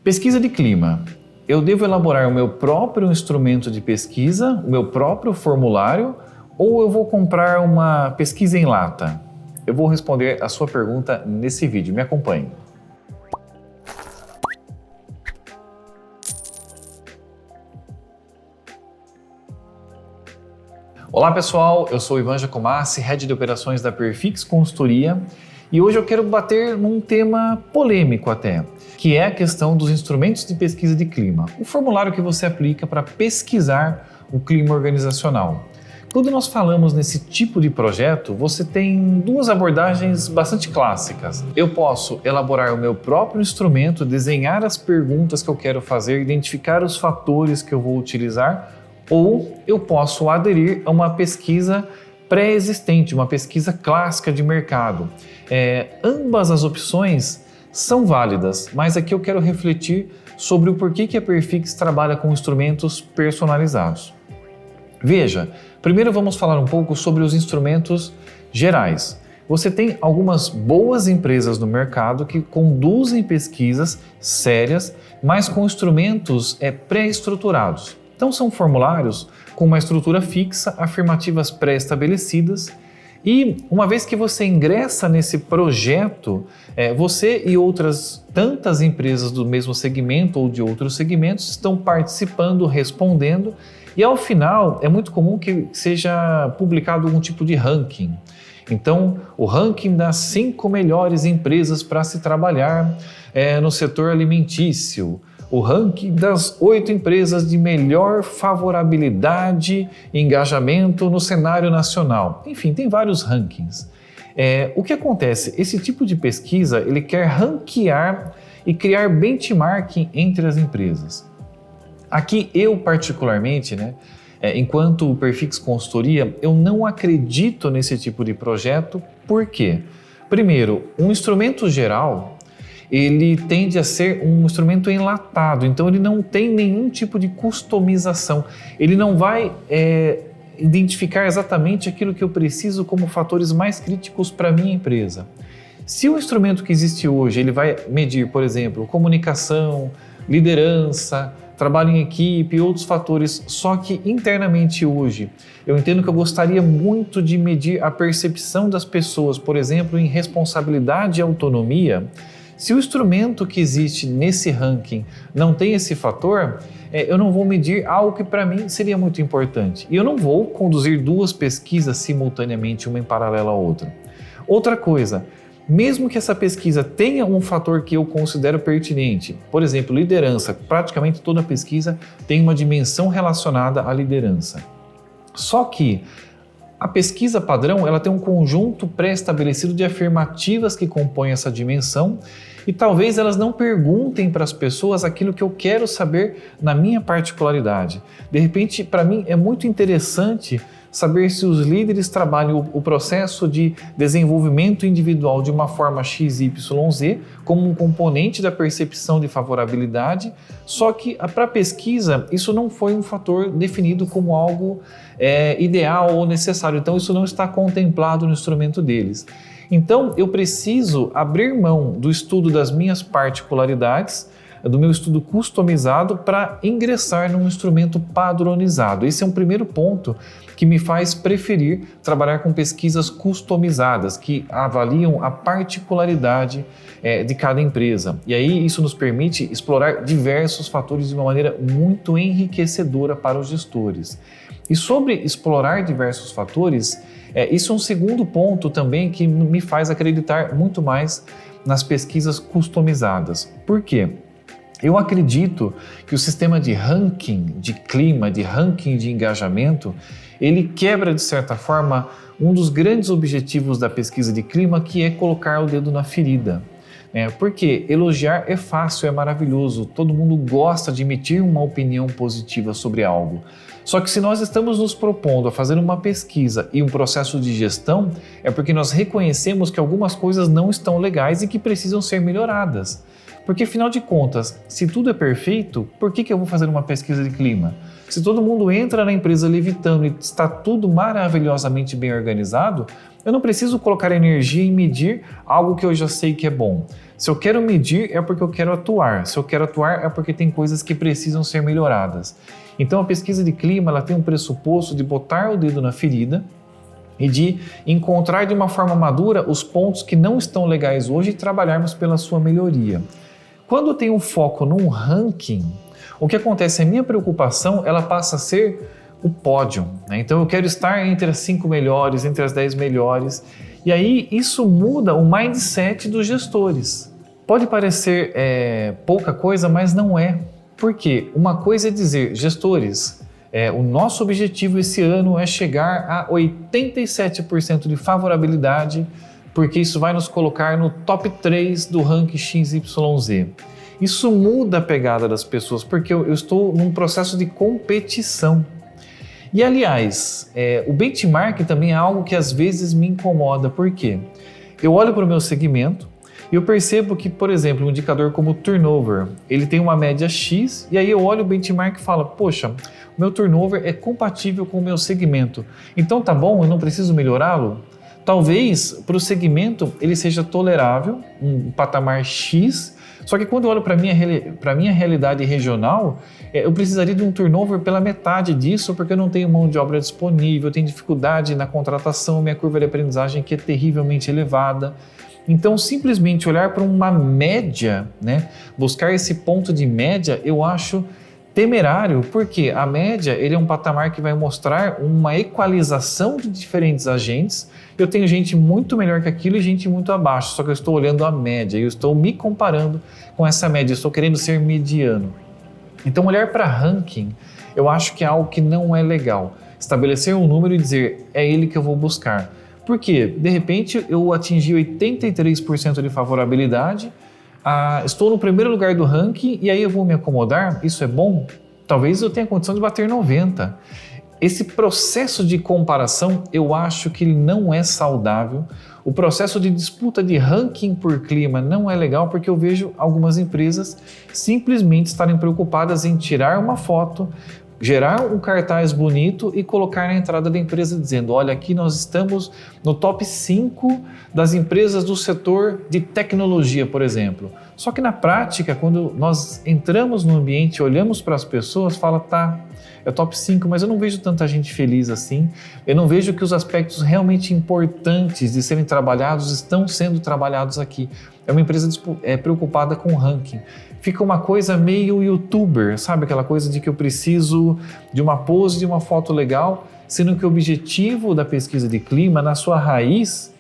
Pesquisa de clima. Eu devo elaborar o meu próprio instrumento de pesquisa, o meu próprio formulário, ou eu vou comprar uma pesquisa em lata? Eu vou responder a sua pergunta nesse vídeo. Me acompanhe. Olá pessoal, eu sou Ivan Giacomassi, Head de Operações da Perfix Consultoria, e hoje eu quero bater num tema polêmico até, que é a questão dos instrumentos de pesquisa de clima, o formulário que você aplica para pesquisar o clima organizacional. Quando nós falamos nesse tipo de projeto, você tem duas abordagens bastante clássicas. Eu posso elaborar o meu próprio instrumento, desenhar as perguntas que eu quero fazer, identificar os fatores que eu vou utilizar, ou eu posso aderir a uma pesquisa pré-existente, uma pesquisa clássica de mercado. Ambas as opções são válidas, mas aqui eu quero refletir sobre o porquê que a Perfix trabalha com instrumentos personalizados. Veja, primeiro vamos falar um pouco sobre os instrumentos gerais. Você tem algumas boas empresas no mercado que conduzem pesquisas sérias, mas com instrumentos pré-estruturados. Então são formulários com uma estrutura fixa, afirmativas pré-estabelecidas, e uma vez que você ingressa nesse projeto, você e outras tantas empresas do mesmo segmento ou de outros segmentos estão participando, respondendo, e ao final é muito comum que seja publicado algum tipo de ranking. Então, o ranking das 5 melhores empresas para se trabalhar no setor alimentício, o ranking das 8 empresas de melhor favorabilidade e engajamento no cenário nacional. Enfim, tem vários rankings. O que acontece? Esse tipo de pesquisa, ele quer ranquear e criar benchmarking entre as empresas. Aqui eu particularmente, enquanto Perfix Consultoria, eu não acredito nesse tipo de projeto. Por quê? Primeiro, um instrumento geral, ele tende a ser um instrumento enlatado, então ele não tem nenhum tipo de customização, ele não vai identificar exatamente aquilo que eu preciso como fatores mais críticos para a minha empresa. Se o instrumento que existe hoje, ele vai medir, por exemplo, comunicação, liderança, trabalho em equipe e outros fatores, só que internamente hoje, eu entendo que eu gostaria muito de medir a percepção das pessoas, por exemplo, em responsabilidade e autonomia. Se o instrumento que existe nesse ranking não tem esse fator, eu não vou medir algo que para mim seria muito importante. E eu não vou conduzir duas pesquisas simultaneamente, uma em paralelo à outra. Outra coisa, mesmo que essa pesquisa tenha um fator que eu considero pertinente, por exemplo, liderança, praticamente toda pesquisa tem uma dimensão relacionada à liderança. Só que a pesquisa padrão, ela tem um conjunto pré-estabelecido de afirmativas que compõem essa dimensão e talvez elas não perguntem para as pessoas aquilo que eu quero saber na minha particularidade. De repente, para mim é muito interessante saber se os líderes trabalham o processo de desenvolvimento individual de uma forma XYZ como um componente da percepção de favorabilidade, só que para a pesquisa isso não foi um fator definido como algo ideal ou necessário, então isso não está contemplado no instrumento deles. Então eu preciso abrir mão do estudo das minhas particularidades, do meu estudo customizado para ingressar num instrumento padronizado. Esse é um primeiro ponto que me faz preferir trabalhar com pesquisas customizadas, que avaliam a particularidade de cada empresa. E aí isso nos permite explorar diversos fatores de uma maneira muito enriquecedora para os gestores. E sobre explorar diversos fatores, isso é um segundo ponto também que me faz acreditar muito mais nas pesquisas customizadas. Por quê? Eu acredito que o sistema de ranking de clima, de ranking de engajamento, ele quebra, de certa forma, um dos grandes objetivos da pesquisa de clima, que é colocar o dedo na ferida. Porque elogiar é fácil, é maravilhoso, todo mundo gosta de emitir uma opinião positiva sobre algo. Só que se nós estamos nos propondo a fazer uma pesquisa e um processo de gestão, é porque nós reconhecemos que algumas coisas não estão legais e que precisam ser melhoradas. Porque, afinal de contas, se tudo é perfeito, por que eu vou fazer uma pesquisa de clima? Se todo mundo entra na empresa levitando e está tudo maravilhosamente bem organizado, eu não preciso colocar energia em medir algo que eu já sei que é bom. Se eu quero medir, é porque eu quero atuar. Se eu quero atuar, é porque tem coisas que precisam ser melhoradas. Então, a pesquisa de clima ela tem um pressuposto de botar o dedo na ferida e de encontrar de uma forma madura os pontos que não estão legais hoje e trabalharmos pela sua melhoria. Quando eu tenho um foco num ranking, o que acontece? A minha preocupação ela passa a ser o pódio, né? Então, eu quero estar entre as 5 melhores, entre as 10 melhores. E aí isso muda o mindset dos gestores. Pode parecer pouca coisa, mas não é. Por quê? Uma coisa é dizer, gestores, o nosso objetivo esse ano é chegar a 87% de favorabilidade, porque isso vai nos colocar no top 3 do ranking XYZ. Isso muda a pegada das pessoas, porque eu estou num processo de competição. E, aliás, o benchmark também é algo que às vezes me incomoda. Por quê? Eu olho para o meu segmento e eu percebo que, por exemplo, um indicador como o turnover, ele tem uma média X, e aí eu olho o benchmark e falo, poxa, o meu turnover é compatível com o meu segmento. Então tá bom, eu não preciso melhorá-lo? Talvez para o segmento ele seja tolerável, um patamar X, só que quando eu olho para a minha realidade regional, eu precisaria de um turnover pela metade disso, porque eu não tenho mão de obra disponível, eu tenho dificuldade na contratação, minha curva de aprendizagem que é terrivelmente elevada. Então, simplesmente olhar para uma média, né, buscar esse ponto de média, eu acho temerário, porque a média ele é um patamar que vai mostrar uma equalização de diferentes agentes. Eu tenho gente muito melhor que aquilo e gente muito abaixo, só que eu estou olhando a média, eu estou me comparando com essa média, eu estou querendo ser mediano. Então, olhar para ranking, eu acho que é algo que não é legal. Estabelecer um número e dizer, é ele que eu vou buscar. Por quê? De repente, eu atingi 83% de favorabilidade, estou no primeiro lugar do ranking e aí eu vou me acomodar? Isso é bom? Talvez eu tenha condição de bater 90%. Esse processo de comparação, eu acho que ele não é saudável. O processo de disputa de ranking por clima não é legal, porque eu vejo algumas empresas simplesmente estarem preocupadas em tirar uma foto, gerar um cartaz bonito e colocar na entrada da empresa dizendo, olha, aqui nós estamos no top 5 das empresas do setor de tecnologia, por exemplo. Só que na prática, quando nós entramos no ambiente e olhamos para as pessoas, fala, tá, é top 5, mas eu não vejo tanta gente feliz assim, eu não vejo que os aspectos realmente importantes de serem trabalhados estão sendo trabalhados aqui. É uma empresa preocupada com o ranking. Fica uma coisa meio youtuber, sabe? Aquela coisa de que eu preciso de uma pose, de uma foto legal, sendo que o objetivo da pesquisa de clima, na sua raiz,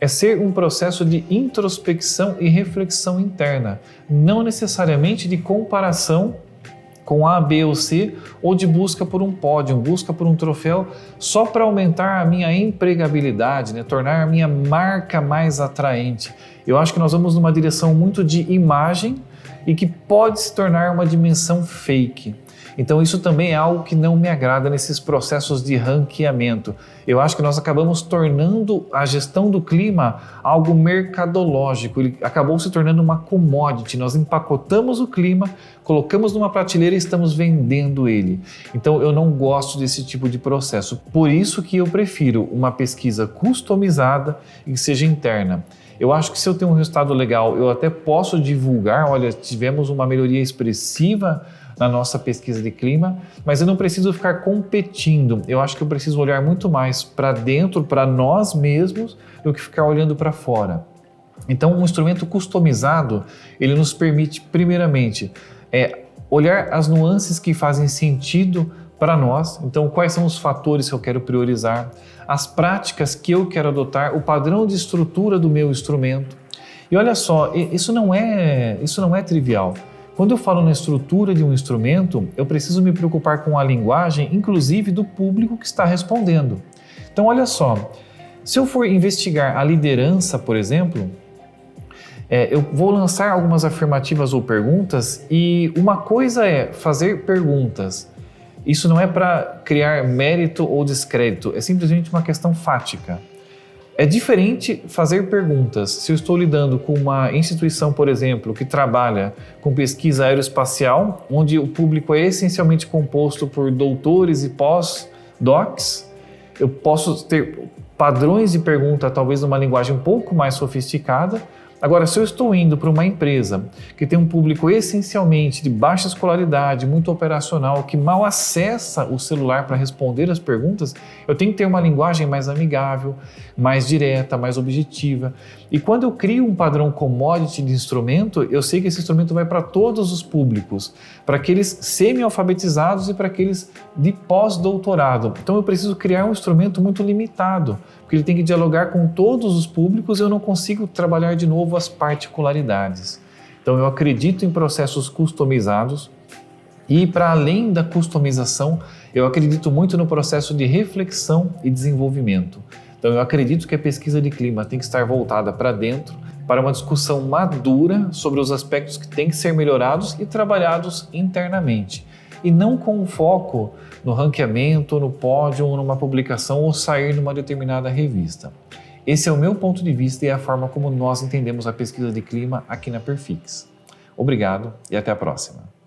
é ser um processo de introspecção e reflexão interna, não necessariamente de comparação com A, B ou C, ou de busca por um pódio, busca por um troféu, só para aumentar a minha empregabilidade, né? Tornar a minha marca mais atraente. Eu acho que nós vamos numa direção muito de imagem e que pode se tornar uma dimensão fake. Então isso também é algo que não me agrada nesses processos de ranqueamento. Eu acho que nós acabamos tornando a gestão do clima algo mercadológico, ele acabou se tornando uma commodity. Nós empacotamos o clima, colocamos numa prateleira e estamos vendendo ele. Então eu não gosto desse tipo de processo. Por isso que eu prefiro uma pesquisa customizada e que seja interna. Eu acho que se eu tenho um resultado legal, eu até posso divulgar, olha, tivemos uma melhoria expressiva na nossa pesquisa de clima, mas eu não preciso ficar competindo. Eu acho que eu preciso olhar muito mais para dentro, para nós mesmos, do que ficar olhando para fora. Então, um instrumento customizado, ele nos permite, primeiramente, olhar as nuances que fazem sentido para nós. Então, quais são os fatores que eu quero priorizar, as práticas que eu quero adotar, o padrão de estrutura do meu instrumento. E olha só, isso não é trivial. Quando eu falo na estrutura de um instrumento, eu preciso me preocupar com a linguagem, inclusive do público que está respondendo. Então, olha só, se eu for investigar a liderança, por exemplo, eu vou lançar algumas afirmativas ou perguntas, e uma coisa é fazer perguntas. Isso não é para criar mérito ou descrédito, é simplesmente uma questão fática. É diferente fazer perguntas. Se eu estou lidando com uma instituição, por exemplo, que trabalha com pesquisa aeroespacial, onde o público é essencialmente composto por doutores e pós-docs, eu posso ter padrões de pergunta, talvez numa linguagem um pouco mais sofisticada, Agora, se eu estou indo para uma empresa que tem um público essencialmente de baixa escolaridade, muito operacional, que mal acessa o celular para responder as perguntas, eu tenho que ter uma linguagem mais amigável, mais direta, mais objetiva. E quando eu crio um padrão commodity de instrumento, eu sei que esse instrumento vai para todos os públicos, para aqueles semi-alfabetizados e para aqueles de pós-doutorado. Então eu preciso criar um instrumento muito limitado, porque ele tem que dialogar com todos os públicos e eu não consigo trabalhar de novo as particularidades. Então eu acredito em processos customizados e, para além da customização, eu acredito muito no processo de reflexão e desenvolvimento. Então eu acredito que a pesquisa de clima tem que estar voltada para dentro, para uma discussão madura sobre os aspectos que têm que ser melhorados e trabalhados internamente, e não com um foco no ranqueamento, no pódio, ou numa publicação ou sair numa determinada revista. Esse é o meu ponto de vista e é a forma como nós entendemos a pesquisa de clima aqui na Perfix. Obrigado e até a próxima.